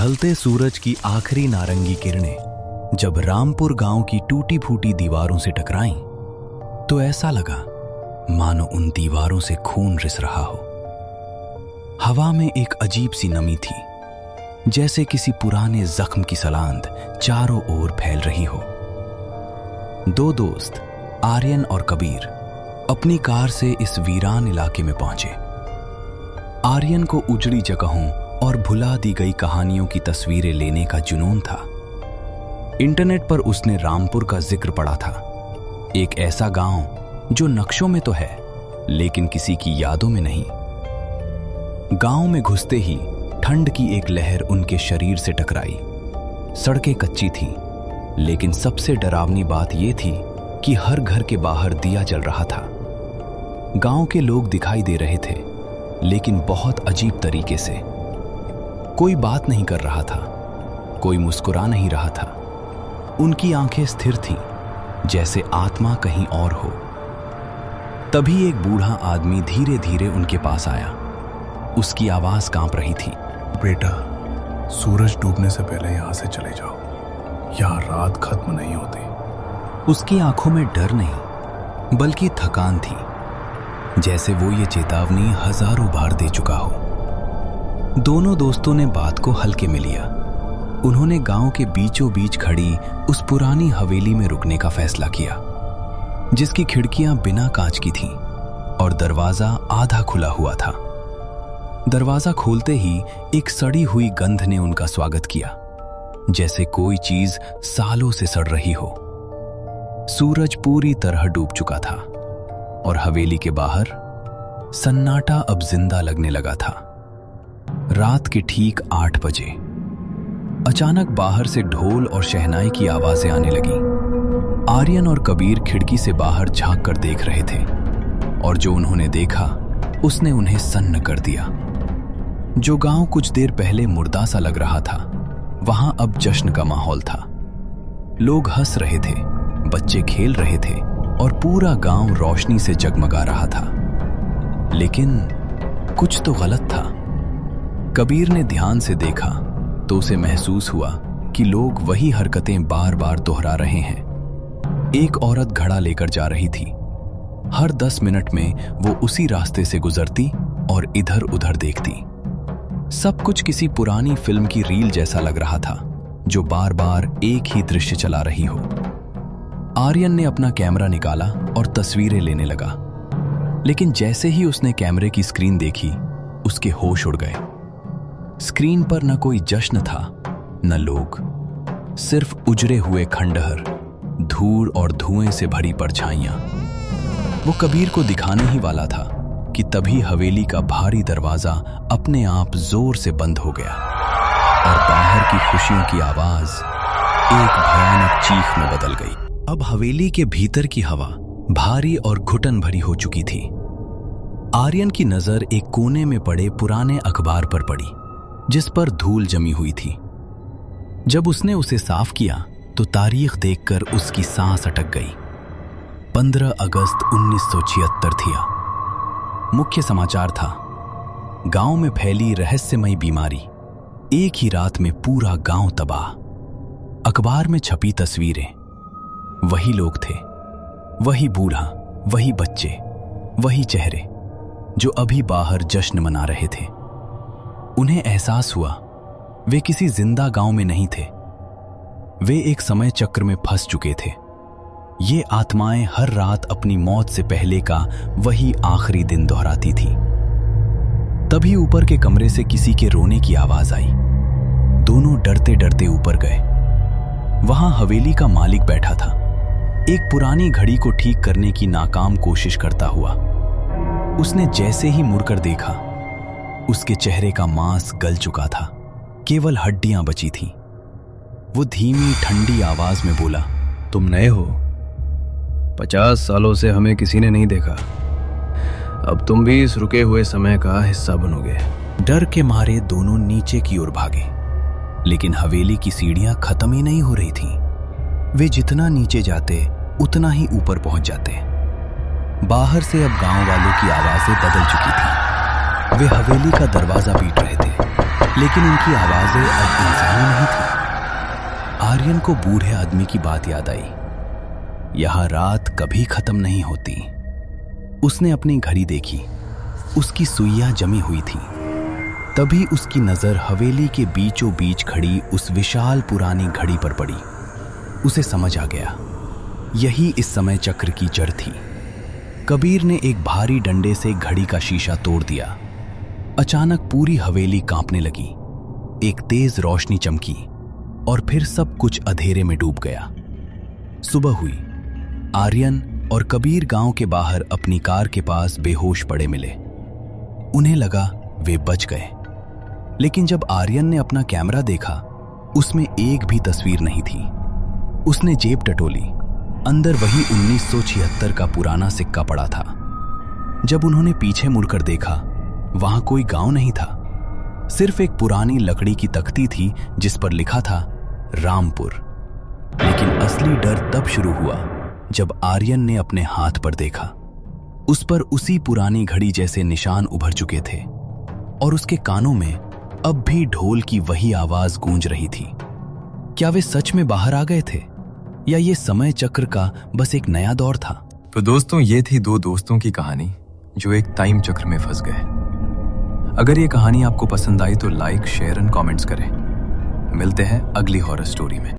ढलते सूरज की आखिरी नारंगी किरणें जब रामपुर गांव की टूटी फूटी दीवारों से टकराईं, तो ऐसा लगा मानो उन दीवारों से खून रिस रहा हो। हवा में एक अजीब सी नमी थी, जैसे किसी पुराने जख्म की सलांद चारों ओर फैल रही हो। दो दोस्त, आर्यन और कबीर, अपनी कार से इस वीरान इलाके में पहुंचे। आर्यन को उजड़ी जगहों और भुला दी गई कहानियों की तस्वीरें लेने का जुनून था। इंटरनेट पर उसने रामपुर का जिक्र पढ़ा था, एक ऐसा गांव जो नक्शों में तो है लेकिन किसी की यादों में नहीं। गांव में घुसते ही ठंड की एक लहर उनके शरीर से टकराई। सड़कें कच्ची थीं, लेकिन सबसे डरावनी बात यह थी कि हर घर के बाहर दिया जल रहा था। गांव के लोग दिखाई दे रहे थे, लेकिन बहुत अजीब तरीके से। कोई बात नहीं कर रहा था, कोई मुस्कुरा नहीं रहा था। उनकी आंखें स्थिर थीं, जैसे आत्मा कहीं और हो। तभी एक बूढ़ा आदमी धीरे धीरे उनके पास आया। उसकी आवाज कांप रही थी। बेटा, सूरज डूबने से पहले यहां से चले जाओ, यहां रात खत्म नहीं होती। उसकी आंखों में डर नहीं, बल्कि थकान थी, जैसे वो ये चेतावनी हजारों बार दे चुका हो। दोनों दोस्तों ने बात को हल्के में लिया। उन्होंने गांव के बीचों बीच खड़ी उस पुरानी हवेली में रुकने का फैसला किया, जिसकी खिड़कियां बिना कांच की थीं और दरवाजा आधा खुला हुआ था। दरवाजा खोलते ही एक सड़ी हुई गंध ने उनका स्वागत किया, जैसे कोई चीज सालों से सड़ रही हो। सूरज पूरी तरह डूब चुका था और हवेली के बाहर सन्नाटा अब जिंदा लगने लगा था। रात के ठीक 8 बजे अचानक बाहर से ढोल और शहनाई की आवाजें आने लगी। आर्यन और कबीर खिड़की से बाहर झांक कर देख रहे थे, और जो उन्होंने देखा उसने उन्हें सन्न कर दिया। जो गांव कुछ देर पहले मुर्दा सा लग रहा था, वहां अब जश्न का माहौल था। लोग हंस रहे थे, बच्चे खेल रहे थे और पूरा गांव रोशनी से जगमगा रहा था। लेकिन कुछ तो गलत था। कबीर ने ध्यान से देखा तो उसे महसूस हुआ कि लोग वही हरकतें बार बार दोहरा रहे हैं। एक औरत घड़ा लेकर जा रही थी। हर 10 मिनट में वो उसी रास्ते से गुजरती और इधर उधर देखती। सब कुछ किसी पुरानी फिल्म की रील जैसा लग रहा था, जो बार बार एक ही दृश्य चला रही हो। आर्यन ने अपना कैमरा निकाला और तस्वीरें लेने लगा, लेकिन जैसे ही उसने कैमरे की स्क्रीन देखी, उसके होश उड़ गए। स्क्रीन पर न कोई जश्न था, न लोग, सिर्फ उजड़े हुए खंडहर, धूल और धुएं से भरी परछाइयां। वो कबीर को दिखाने ही वाला था कि तभी हवेली का भारी दरवाजा अपने आप जोर से बंद हो गया और बाहर की खुशियों की आवाज एक भयानक चीख में बदल गई। अब हवेली के भीतर की हवा भारी और घुटन भरी हो चुकी थी। आर्यन की नजर एक कोने में पड़े पुराने अखबार पर पड़ी, जिस पर धूल जमी हुई थी। जब उसने उसे साफ किया तो तारीख देखकर उसकी सांस अटक गई। 15 अगस्त 1976 थिया। मुख्य समाचार था, गांव में फैली रहस्यमयी बीमारी, एक ही रात में पूरा गांव तबाह। अखबार में छपी तस्वीरें, वही लोग थे, वही बूढ़ा, वही बच्चे, वही चेहरे जो अभी बाहर जश्न मना रहे थे। उन्हें एहसास हुआ वे किसी जिंदा गांव में नहीं थे, वे एक समय चक्र में फंस चुके थे। ये आत्माएं हर रात अपनी मौत से पहले का वही आखिरी दिन दोहराती थी। तभी ऊपर के कमरे से किसी के रोने की आवाज आई। दोनों डरते डरते ऊपर गए। वहां हवेली का मालिक बैठा था, एक पुरानी घड़ी को ठीक करने की नाकाम कोशिश करता हुआ। उसने जैसे ही मुड़कर देखा, उसके चेहरे का मांस गल चुका था, केवल हड्डियां बची थीं। वो धीमी ठंडी आवाज में बोला, तुम नए हो, 50 सालों से हमें किसी ने नहीं देखा। अब तुम भी इस रुके हुए समय का हिस्सा बनोगे। डर के मारे दोनों नीचे की ओर भागे, लेकिन हवेली की सीढ़ियां खत्म ही नहीं हो रही थीं। वे जितना नीचे जाते उतना ही ऊपर पहुंच जाते। बाहर से अब गांव वालों की आवाजें बदल चुकी थीं। वे हवेली का दरवाजा पीट रहे थे, लेकिन उनकी आवाजें अब इंसानी नहीं थी। आर्यन को बूढ़े आदमी की बात याद आई, यहां रात कभी खत्म नहीं होती। उसने अपनी घड़ी देखी, उसकी सुइयां जमी हुई थी। तभी उसकी नजर हवेली के बीचों बीच खड़ी उस विशाल पुरानी घड़ी पर पड़ी। उसे समझ आ गया, यही इस समय चक्र की जड़ थी। कबीर ने एक भारी डंडे से घड़ी का शीशा तोड़ दिया। अचानक पूरी हवेली कांपने लगी। एक तेज रोशनी चमकी और फिर सब कुछ अंधेरे में डूब गया। सुबह हुई। आर्यन और कबीर गांव के बाहर अपनी कार के पास बेहोश पड़े मिले। उन्हें लगा वे बच गए, लेकिन जब आर्यन ने अपना कैमरा देखा, उसमें एक भी तस्वीर नहीं थी। उसने जेब टटोली, अंदर वही 1976 का पुराना सिक्का पड़ा था। जब उन्होंने पीछे मुड़कर देखा, वहां कोई गांव नहीं था, सिर्फ एक पुरानी लकड़ी की तख्ती थी जिस पर लिखा था रामपुर। लेकिन असली डर तब शुरू हुआ जब आर्यन ने अपने हाथ पर देखा। उस पर उसी पुरानी घड़ी जैसे निशान उभर चुके थे और उसके कानों में अब भी ढोल की वही आवाज गूंज रही थी। क्या वे सच में बाहर आ गए थे या ये समय चक्र का बस एक नया दौर था? तो दोस्तों, ये थी दो दोस्तों की कहानी जो एक टाइम चक्र में फंस गए। अगर ये कहानी आपको पसंद आई तो लाइक, शेयर एंड कमेंट्स करें। मिलते हैं अगली हॉरर स्टोरी में।